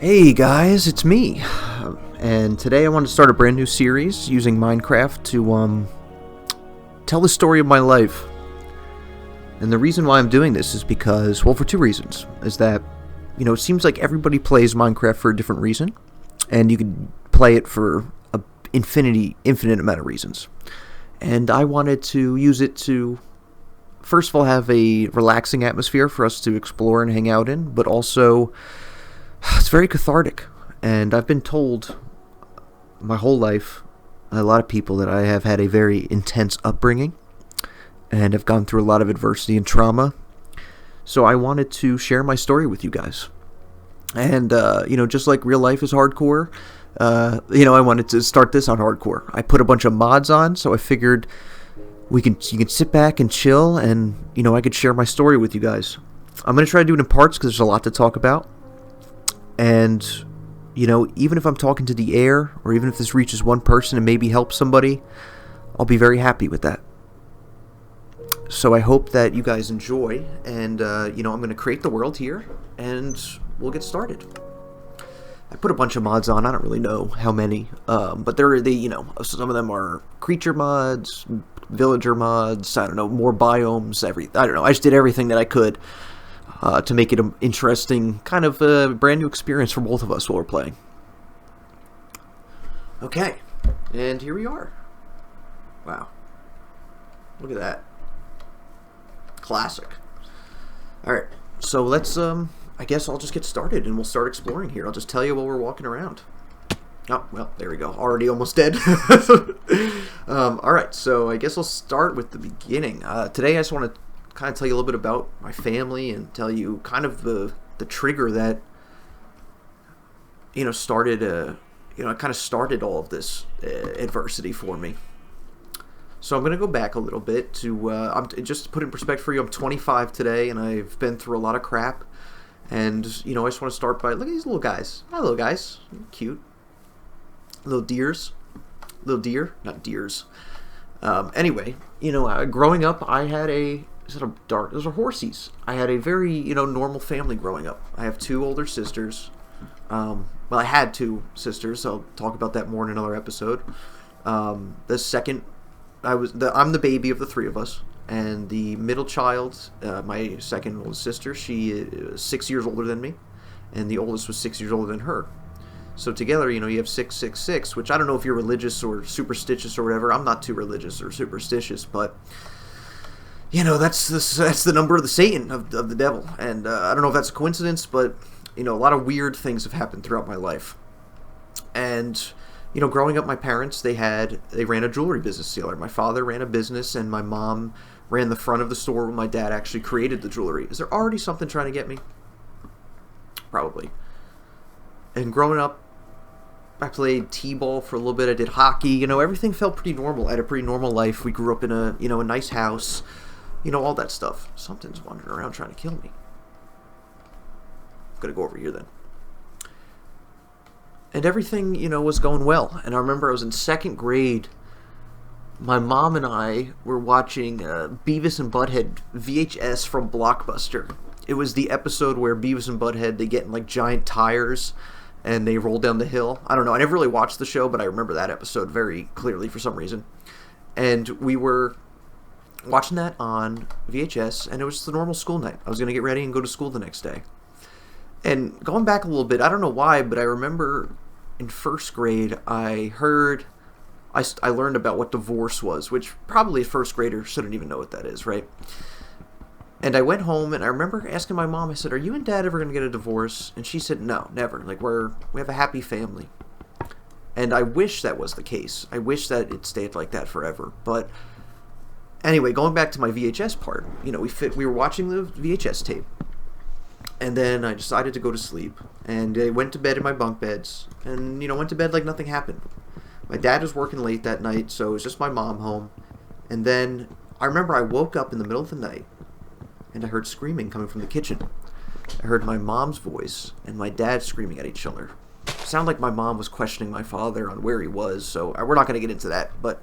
Hey guys, it's me. And today I want to start a brand new series using Minecraft to tell the story of my life. And the reason why I'm doing this is because, well, for two reasons. Is that, it seems like everybody plays Minecraft for a different reason, and you can play it for a infinite amount of reasons. And I wanted to use it to, first of all, have a relaxing atmosphere for us to explore and hang out in, but also it's very cathartic. And I've been told my whole life, a lot of people, that I have had a very intense upbringing and have gone through a lot of adversity and trauma. So I wanted to share my story with you guys. And, just like real life is hardcore, I wanted to start this on hardcore. I put a bunch of mods on, so I figured you can sit back and chill, and, I could share my story with you guys. I'm going to try to do it in parts because there's a lot to talk about. And, even if I'm talking to the air, or even if this reaches one person and maybe helps somebody, I'll be very happy with that. So I hope that you guys enjoy, and, I'm going to create the world here, and we'll get started. I put a bunch of mods on. I don't really know how many, but some of them are creature mods, villager mods, I don't know, more biomes, I don't know. I just did everything that I could to make it an interesting, kind of a brand new experience for both of us while we're playing. Okay, and here we are. Wow. Look at that. Classic. Alright, so let's, I guess I'll just get started and we'll start exploring here. I'll just tell you while we're walking around. Oh, well, there we go. Already almost dead. Alright, so I guess I'll start with the beginning. Today I just want to kind of tell you a little bit about my family and tell you kind of the trigger that started kind of started all of this adversity for me. So I'm going to go back a little bit to just to put it in perspective for you. I'm 25 today, and I've been through a lot of crap. And I just want to start by, look at these little guys. Hi, little guys, cute little deers, not deers. Anyway, growing up, I had those are horsies. I had a very, normal family growing up. I have two older sisters. Well, I had two sisters. I'll talk about that more in another episode. I'm the baby of the three of us. And the middle child, my second oldest sister, she is 6 years older than me. And the oldest was 6 years older than her. So together, you have 666, which I don't know if you're religious or superstitious or whatever. I'm not too religious or superstitious, but that's the number of the Satan, of the devil. And I don't know if that's a coincidence, but, a lot of weird things have happened throughout my life. And, growing up, my parents, they ran a jewelry business together. My father ran a business, and my mom ran the front of the store when my dad actually created the jewelry. Is there already something trying to get me? Probably. And growing up, I played t-ball for a little bit. I did hockey. Everything felt pretty normal. I had a pretty normal life. We grew up in a nice house. All that stuff. Something's wandering around trying to kill me. I'm gonna go over here then. And everything, was going well. And I remember I was in second grade. My mom and I were watching Beavis and Butthead VHS from Blockbuster. It was the episode where Beavis and Butthead, they get in giant tires and they roll down the hill. I don't know. I never really watched the show, but I remember that episode very clearly for some reason. And we were watching that on VHS, and it was just the normal school night. I was going to get ready and go to school the next day. And going back a little bit, I don't know why, but I remember in first grade, I learned about what divorce was, which probably a first grader shouldn't even know what that is, right? And I went home, and I remember asking my mom, I said, "Are you and Dad ever going to get a divorce?" And she said, "No, never. We have a happy family." And I wish that was the case. I wish that it stayed like that forever. But anyway, going back to my VHS part, we were watching the VHS tape. And then I decided to go to sleep. And I went to bed in my bunk beds. And, went to bed like nothing happened. My dad was working late that night, so it was just my mom home. And then I remember I woke up in the middle of the night, and I heard screaming coming from the kitchen. I heard my mom's voice and my dad screaming at each other. It sounded like my mom was questioning my father on where he was, so we're not going to get into that. But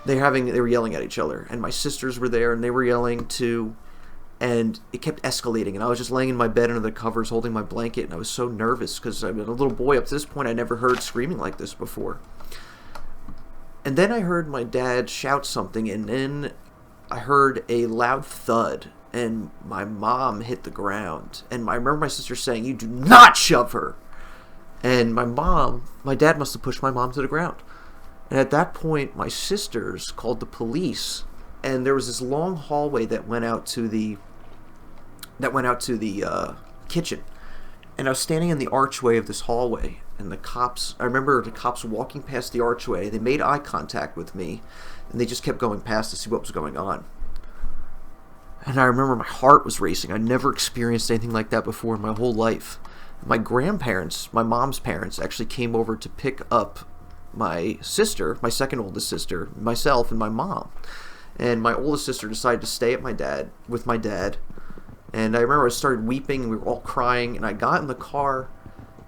they were yelling at each other, and my sisters were there, and they were yelling to And it kept escalating, and I was just laying in my bed under the covers holding my blanket, and I was so nervous because I've been a little boy. Up to this point, I never heard screaming like this before. And then I heard my dad shout something, and then I heard a loud thud, and my mom hit the ground. And I remember my sister saying, "You do not shove her!" And my dad must have pushed my mom to the ground. And at that point, my sisters called the police, and there was this long hallway that went out to the kitchen. And I was standing in the archway of this hallway, and I remember the cops walking past the archway. They made eye contact with me, and they just kept going past to see what was going on. And I remember my heart was racing. I never experienced anything like that before in my whole life. My grandparents, my mom's parents, actually came over to pick up my sister, my second oldest sister, myself, and my mom. And my oldest sister decided to stay with my dad. And I remember I started weeping, and we were all crying, and I got in the car,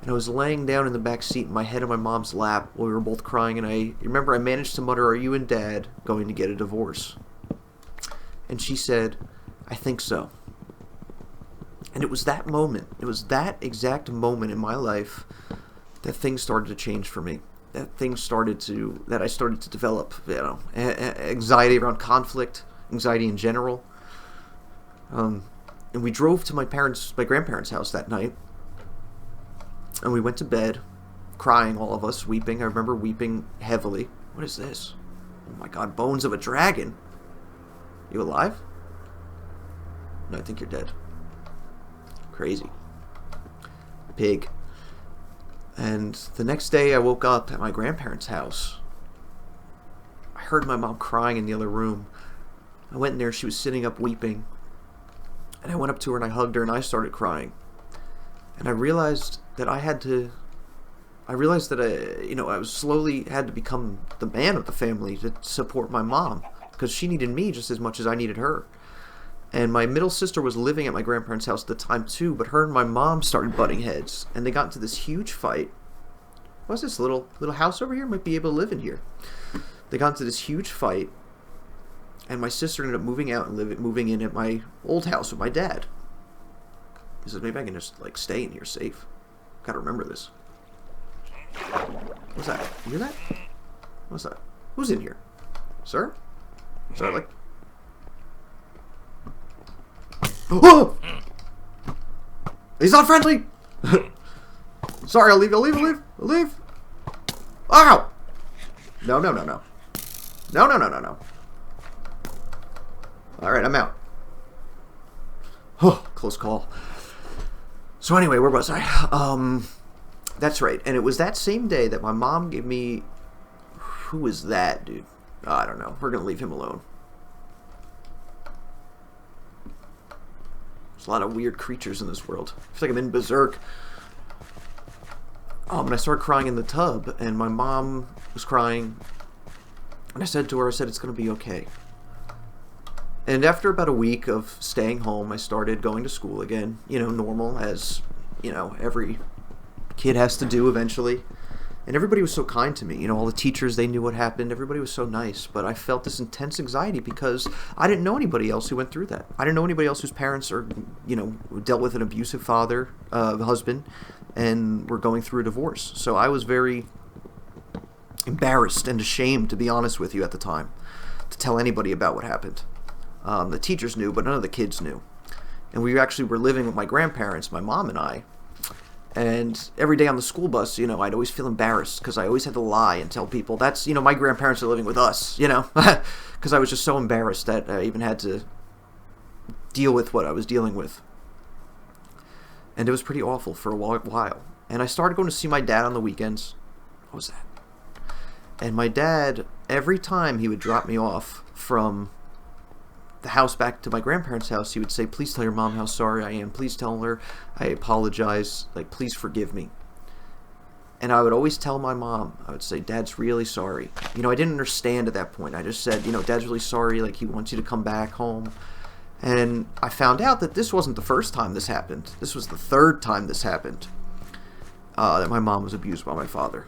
and I was laying down in the back seat, my head on my mom's lap while we were both crying, and I remember I managed to mutter, "Are you and Dad going to get a divorce?" And she said, "I think so." And it was that moment, it was that exact moment in my life that things started to change for me. That I started to develop, anxiety around conflict, anxiety in general. And we drove to my grandparents' house that night, and we went to bed, crying, all of us, weeping. I remember weeping heavily. What is this? Oh my God, bones of a dragon. You alive? No, I think you're dead. Crazy. Pig. And the next day I woke up at my grandparents' house. I heard my mom crying in the other room. I went in there, she was sitting up weeping. And I went up to her and I hugged her and I started crying. And I realized that I was slowly had to become the man of the family to support my mom, because she needed me just as much as I needed her. And my middle sister was living at my grandparents' house at the time too, but her and my mom started butting heads, and they got into this huge fight. What's this little house over here? Might be able to live in here. They got into this huge fight, and my sister ended up moving out and moving in at my old house with my dad. He says, "Maybe I can just stay in here safe. Gotta remember this." What's that? You hear that? What's that? Who's in here? Sir? Sir, Oh! He's not friendly! Sorry, I'll leave. Ow! No. No. Alright, I'm out. Oh, close call. So anyway, where was I? That's right. And it was that same day that my mom gave me... Who was that, dude? I don't know. We're going to leave him alone. There's a lot of weird creatures in this world. I feel like I'm in Berserk. And I started crying in the tub, and my mom was crying. And I said to her, it's going to be okay. And after about a week of staying home, I started going to school again. Normal, as, every kid has to do eventually. And everybody was so kind to me. All the teachers, they knew what happened. Everybody was so nice. But I felt this intense anxiety because I didn't know anybody else who went through that. I didn't know anybody else whose parents dealt with an abusive husband, and were going through a divorce. So I was very embarrassed and ashamed, to be honest with you, at the time, to tell anybody about what happened. The teachers knew, but none of the kids knew. And we actually were living with my grandparents, my mom and I. And every day on the school bus, I'd always feel embarrassed because I always had to lie and tell people that's, my grandparents are living with us, because I was just so embarrassed that I even had to deal with what I was dealing with. And it was pretty awful for a while. And I started going to see my dad on the weekends. What was that? And my dad, every time he would drop me off from the house back to my grandparents' house, he would say, "Please tell your mom how sorry I am. Please tell her I apologize. Please forgive me." And I would always tell my mom, I would say, "Dad's really sorry." I didn't understand at that point. I just said, "Dad's really sorry. He wants you to come back home." And I found out that this wasn't the first time this happened. This was the third time this happened, that my mom was abused by my father.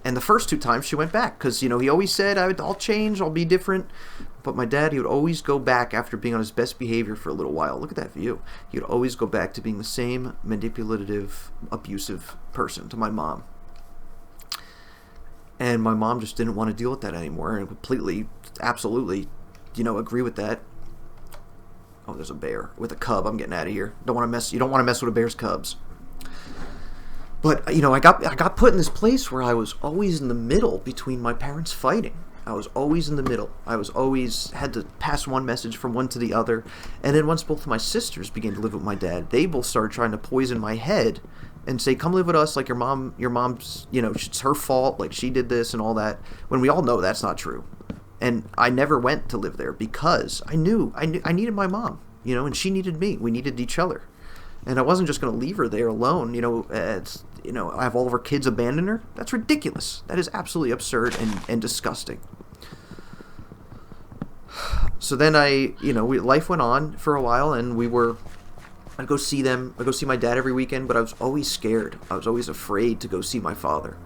And the first 2 times she went back because, he always said, I'll change, I'll be different. But my dad, he would always go back after being on his best behavior for a little while. Look at that view. He would always go back to being the same manipulative, abusive person to my mom. And my mom just didn't want to deal with that anymore and completely, absolutely, agree with that. Oh, there's a bear with a cub. I'm getting out of here. You don't want to mess with a bear's cubs. But, I got put in this place where I was always in the middle between my parents fighting. I was always in the middle. I was always had to pass one message from one to the other. And then once both of my sisters began to live with my dad, they both started trying to poison my head and say, come live with us, like your mom's, it's her fault, like she did this and all that, when we all know that's not true. And I never went to live there because I knew I needed my mom, and she needed me. We needed each other. And I wasn't just going to leave her there alone, I have all of her kids abandon her. That's ridiculous. That is absolutely absurd and disgusting. So then life went on for a while, and I'd go see them. I'd go see my dad every weekend, but I was always scared. I was always afraid to go see my father.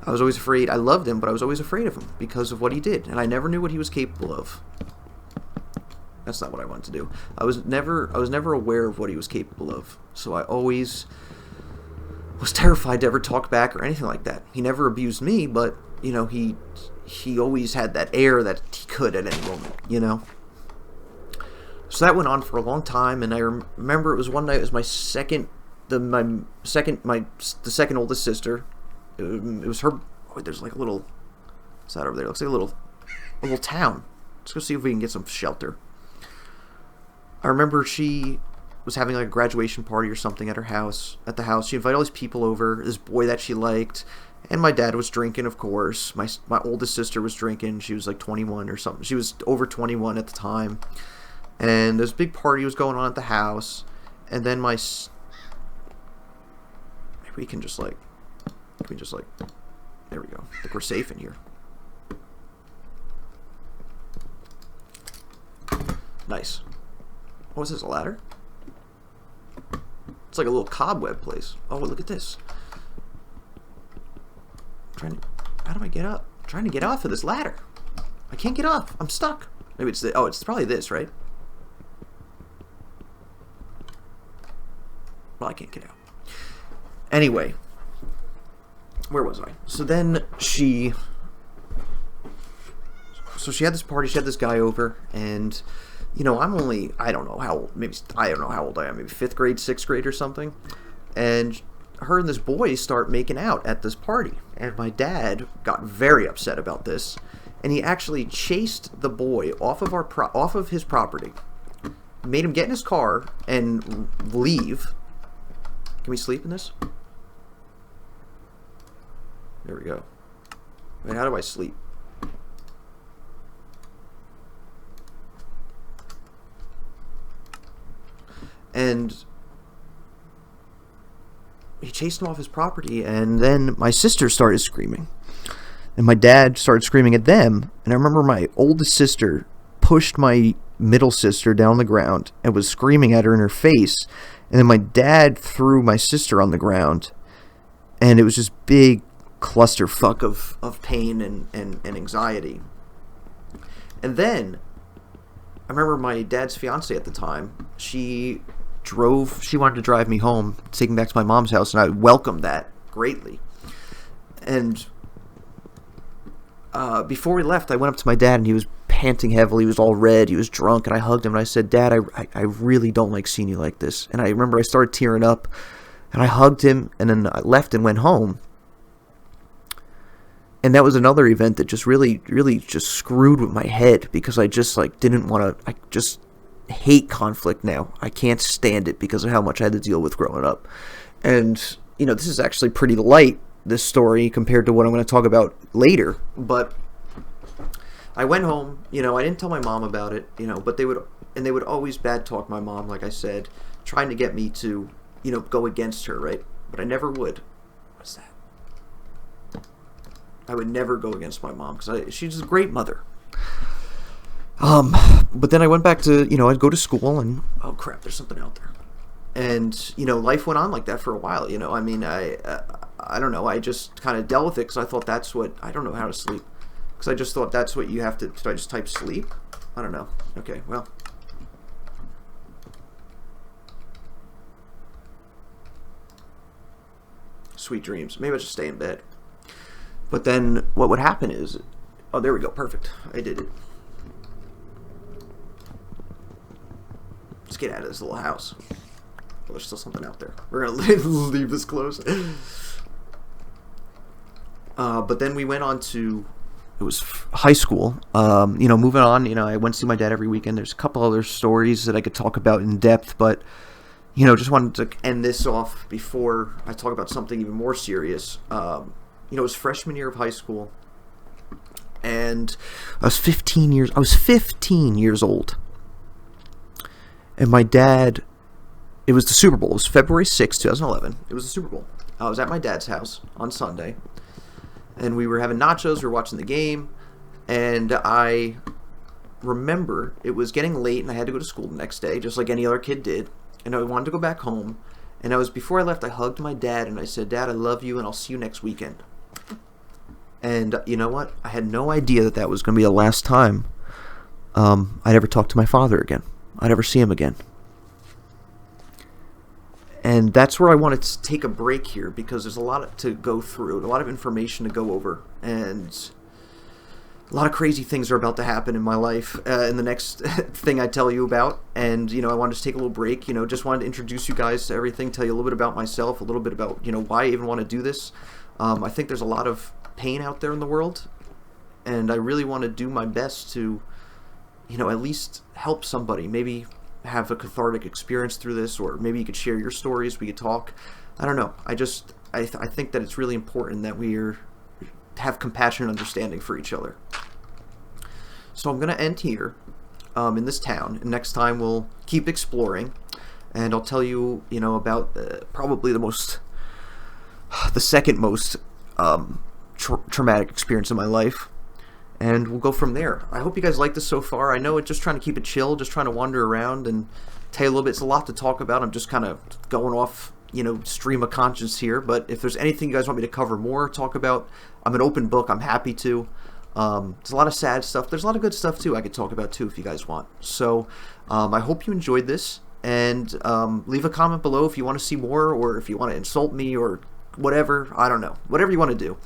I was always afraid. I loved him, but I was always afraid of him because of what he did, and I never knew what he was capable of. That's not what I wanted to do. I was never aware of what he was capable of, so I always was terrified to ever talk back or anything like that. He never abused me, but he always had that air that he could at any moment, So that went on for a long time, and I remember it was one night. It was the second oldest sister. It was her. Oh, there's like a little. What's that over there? It looks like a little town. Let's go see if we can get some shelter. I remember she was having like a graduation party or something at the house. She invited all these people over. This boy that she liked, and my dad was drinking, of course. My oldest sister was drinking. She was like 21 or something. She was over 21 at the time. And this big party was going on at the house. And then maybe we can just like, there we go. I think we're safe in here. Nice. What was this, a ladder? It's like a little cobweb place. Oh, look at this. How do I get up? I'm trying to get off of this ladder. I can't get off. I'm stuck. Maybe it's probably this, right? Well, I can't get out. Anyway, where was I? So then she had this party. She had this guy over, and I'm only, I don't know how old I am, maybe 5th grade, 6th grade or something. And her and this boy start making out at this party. And my dad got very upset about this. And he actually chased the boy off of his property. Made him get in his car and leave. Can we sleep in this? There we go. Wait, how do I sleep? And he chased him off his property, and then my sister started screaming. And my dad started screaming at them, and I remember my oldest sister pushed my middle sister down the ground and was screaming at her in her face, and then my dad threw my sister on the ground, and it was just big clusterfuck of pain and anxiety. And then I remember my dad's fiance at the time, she wanted to drive me home, take me back to my mom's house, and I welcomed that greatly. And before we left, I went up to my dad, and he was panting heavily. He was all red. He was drunk, and I hugged him, and I said, Dad, I really don't like seeing you like this. And I remember I started tearing up, and I hugged him, and then I left and went home. And that was another event that just really, really just screwed with my head, because I just didn't want to. I just hate conflict now. I can't stand it because of how much I had to deal with growing up. And this is actually pretty light, this story, compared to what I'm going to talk about later. But I went home. I didn't tell my mom about it. But they would always bad talk my mom, like I said, trying to get me to go against her, right? But I never would. What's that? I would never go against my mom because she's a great mother. But then I went back to, I'd go to school, and oh crap, there's something out there. And, life went on like that for a while. I don't know, I just kind of dealt with it because I thought that's what, I don't know how to sleep. Because I just thought that's what you have to, should I just type sleep? I don't know. Okay, well. Sweet dreams. Maybe I'll just stay in bed. But then what would happen is, oh, there we go, perfect. I did it. Let's get out of this little house. Oh, there's still something out there. We're going to leave this closed. But then we went on to, it was high school. You know, moving on, you know, I went to see my dad every weekend. There's a couple other stories that I could talk about in depth, but, you know, just wanted to end this off before I talk about something even more serious. You know, it was freshman year of high school, and I was 15 years old. And my dad, it was the Super Bowl. It was February 6, 2011. It was the Super Bowl. I was at my dad's house on Sunday, and we were having nachos. We were watching the game, and I remember it was getting late, and I had to go to school the next day, just like any other kid did. And I wanted to go back home. And before I left, I hugged my dad, and I said, "Dad, I love you, and I'll see you next weekend." And you know what? I had no idea that was going to be the last time I'd ever talk to my father again. I'd ever see him again. And that's where I wanted to take a break here, because there's a lot to go through, a lot of information to go over, and a lot of crazy things are about to happen in my life in the next thing I tell you about. And, you know, I wanted to take a little break, you know, just wanted to introduce you guys to everything, tell you a little bit about myself, a little bit about, you know, why I even want to do this. I think there's a lot of pain out there in the world, and I really want to do my best to, you know, at least help somebody, maybe have a cathartic experience through this, or maybe you could share your stories, we could talk. I don't know. I think that it's really important that we have compassion and understanding for each other. So I'm going to end here in this town, and next time we'll keep exploring, and I'll tell you, you know, about probably the second most traumatic experience in my life, and we'll go from there. I hope you guys like this so far. I know it's just trying to keep it chill, just trying to wander around and tell you a little bit. It's a lot to talk about. I'm just kind of going off, you know, stream of conscience here, but if there's anything you guys want me to cover more, talk about, I'm an open book. I'm happy to. There's a lot of sad stuff. There's a lot of good stuff too I could talk about too if you guys want. So I hope you enjoyed this, and leave a comment below if you want to see more, or if you want to insult me, or whatever. I don't know. Whatever you want to do.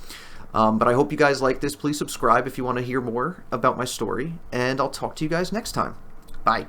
But I hope you guys like this. Please subscribe if you want to hear more about my story, and I'll talk to you guys next time. Bye.